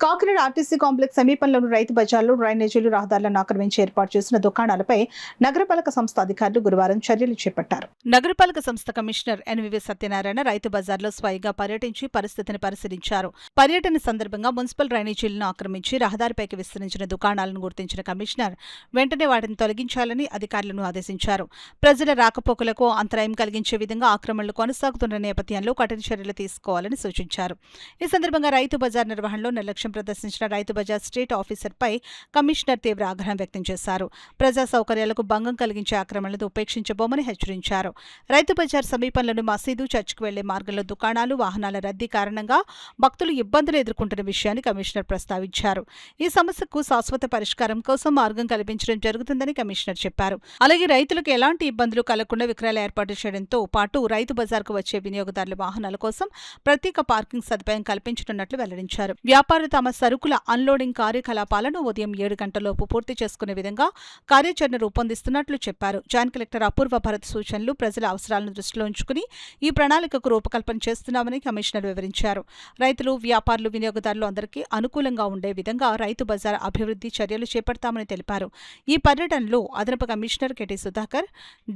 Kakinada RTC complex సమీపంలోని రైతు బజార్లో డ్రైనేజీలు రహదారులను ఆక్రమించి ఏర్పాటు చేసిన దుకాణాలపై నగరపాలక సంస్థ అధికారులు గురువారం చర్యలు చేపట్టారు. నగరపాలక సంస్థ కమిషనర్ ఎన్వివి సత్యనారాయణ రైతు బజార్లో స్వయంగా పర్యటించి పరిస్థితిని పరిశీలించారు. పర్యటన సందర్భంగా మున్సిపల్ డ్రైనేజీలను ఆక్రమించి రహదారిపైకి విస్తరించిన దుకాణాలను గుర్తించిన కమిషనర్ వెంటనే వాటిని తొలగించాలని అధికారులను ఆదేశించారు. ప్రజల రాకపోకలకు అంతరాయం కలిగించే విధంగా ఆక్రమణలు కొనసాగుతున్న నేపథ్యంలో కఠిన చర్యలు తీసుకోవాలని సూచించారు. ఈ సందర్భంగా రైతు బజార్ నిర్వహణలో నిర్లక్ష్యం ప్రదర్శించిన రైతు బజార్ స్టేట్ ఆఫీసర్పై కమిషనర్ తీవ్ర ఆగ్రహం వ్యక్తం చేశారు. ప్రజా సౌకర్యాలకు భంగం కలిగించే ఆక్రమణలను ఉపేక్షించబోమని హెచ్చరించారు. రైతు బజార్ సమీపంలోని మసీదు, చర్చికి వెళ్లే మార్గంలో దుకాణాలు, వాహనాల రద్దీ కారణంగా భక్తులు ఇబ్బందులు ఎదుర్కొంటున్న విషయాన్ని కమిషనర్ ప్రస్తావించారు. ఈ సమస్యకు శాశ్వత పరిష్కారం కోసం మార్గం కల్పించడం జరుగుతుందని కమిషనర్ చెప్పారు. అలాగే రైతులకు ఎలాంటి ఇబ్బందులు కలగకుండా విక్రయాలు ఏర్పాటు చేయడంతో పాటు రైతు బజార్కు వచ్చే వినియోగదారుల వాహనాల కోసం ప్రత్యేక పార్కింగ్ సదుపాయం కల్పించనున్నట్లు వెల్లడించారు. వ్యాపారులు తమ సరుకుల అన్లోడింగ్ కార్యకలాపాలను ఉదయం 7 గంటలలోపు పూర్తి చేసుకునే విధంగా కార్యాచరణ రూపొందిస్తున్నట్లు చెప్పారు. జాయింట్ కలెక్టర్ అపూర్వ భరత్ సూచనలు ప్రజల అవసరాలను దృష్టిలో ఉంచుకుని ఈ ప్రణాళికకు రూపకల్పన చేస్తున్నామని కమిషనర్ వివరించారు. రైతులు, వ్యాపారులు, వినియోగదారులు అందరికీ అనుకూలంగా ఉండే విధంగా రైతు బజార్ అభివృద్ధి చర్యలు చేపడతామని తెలిపారు. ఈ పర్యటనలో అదనపు కమిషనర్ కెటి సుధాకర్,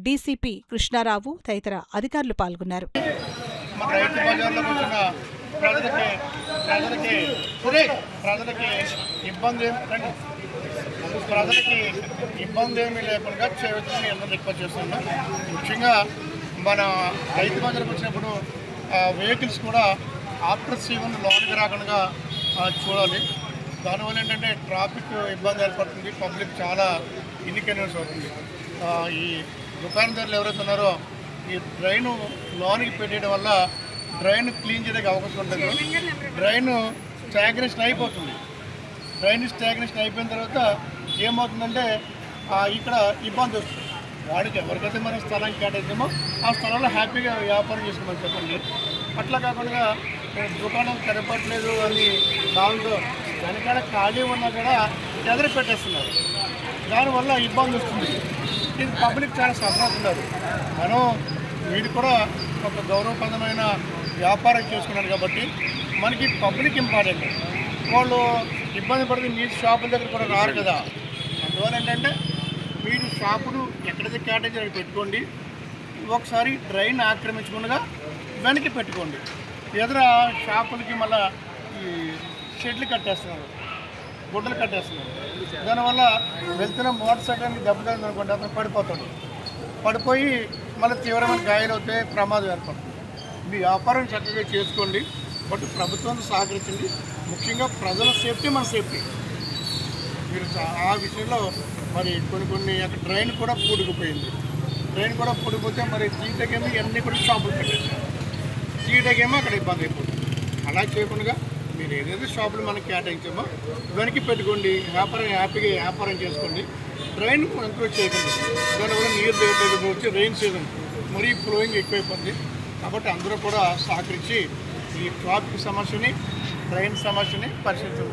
డీసీపీ కృష్ణారావు తదితర అధికారులు పాల్గొన్నారు. ఇబ్బంది ఏమీ లేకుండా చేయవచ్చని అందరూ రిక్వెస్ట్ చేస్తున్నాం. ముఖ్యంగా మన రైతు బజార్కి వచ్చినప్పుడు వెహికల్స్ కూడా ఆఫ్టర్ సీజన్ లోనికి రాకుండా చూడాలి. దానివల్ల ఏంటంటే ట్రాఫిక్ ఇబ్బంది ఏర్పడుతుంది, పబ్లిక్ చాలా ఇన్కన్వీనియన్స్ అవుతుంది. ఈ దుకాణదారులు ఎవరైతే ఉన్నారో ఈ డ్రైన్ లోనికి పెట్టడం వల్ల డ్రైన్ క్లీన్ చేయడానికి అవకాశం ఉంటుంది. డ్రైన్ స్టాగ్నేషన్ అయిపోతుంది. డ్రైన్ స్టాగ్నేషన్ అయిపోయిన తర్వాత ఏమవుతుందంటే ఇక్కడ ఇబ్బంది వస్తుంది. వాడికి ఎవరికైతే మనం స్థలం కేటాయించామో ఆ స్థలంలో హ్యాపీగా వ్యాపారం చేసుకోమని చెప్పండి. అట్లా కాకుండా దుకాణం కనపడలేదు అని దాంతో వెనకాల ఖాళీ ఉన్నా కూడా ఎదురు పెట్టేస్తున్నారు. దానివల్ల ఇబ్బంది వస్తుంది. ఇది పబ్లిక్ చాలా సఫర్ అవుతున్నారు. మనం వీడు కూడా ఒక గౌరవప్రదమైన వ్యాపారం చేసుకున్నాడు కాబట్టి మనకి పబ్లిక్ ఇంపార్టెంట్. వాళ్ళు ఇబ్బంది పడితే మీ షాపుల దగ్గర కూడా రారు కదా. అందువల్ల ఏంటంటే మీరు షాపులు ఎక్కడైతే కేటాయించి పెట్టుకోండి. ఒకసారి డ్రైన్ ఆక్రమించకుండా వెనక్కి పెట్టుకోండి. ఎదుర షాపులకి మళ్ళీ ఈ షెడ్లు కట్టేస్తున్నారు, గుడ్డలు కట్టేస్తున్నారు. దానివల్ల వెళ్తున్న మోటార్ సైకిల్కి దెబ్బతింది అనుకోండి, అతను పడిపోతాడు. పడిపోయి మళ్ళీ తీవ్రమైన గాయాలు అవుతే ప్రమాదం ఏర్పడుతుంది. మీ వ్యాపారం చక్కగా చేసుకోండి, బట్ ప్రభుత్వాన్ని సహకరించండి. ముఖ్యంగా ప్రజల సేఫ్టీ మన సేఫ్టీ. మీరు ఆ విషయంలో మరి కొన్ని అక్కడ డ్రైన్ కూడా పూడుకుపోయింది. డ్రైన్ కూడా పూడిపోతే మరి తీటకేమో ఇవన్నీ కూడా షాపులు పెట్టేసారు. తీటకేమో అక్కడ ఇబ్బంది అయిపోతుంది. అలా చేయకుండా మీరు ఏదైతే షాపులు మనకి కేటాయించామో వెనక్కి పెట్టుకోండి, హ్యాపీగా వ్యాపారం చేసుకోండి. డ్రైన్ ఎంకరేజ్ చేయకండి. దానివల్ల నీరు దగ్గర వచ్చి రెయిన్ సీజన్ మరీ ఫ్లోయింగ్ ఎక్కువైపోతుంది. కాబట్టి అందరూ కూడా సహకరించి ఈ ట్రాఫిక్ సమస్యని, డ్రైన్ సమస్యని పరిశీలించగా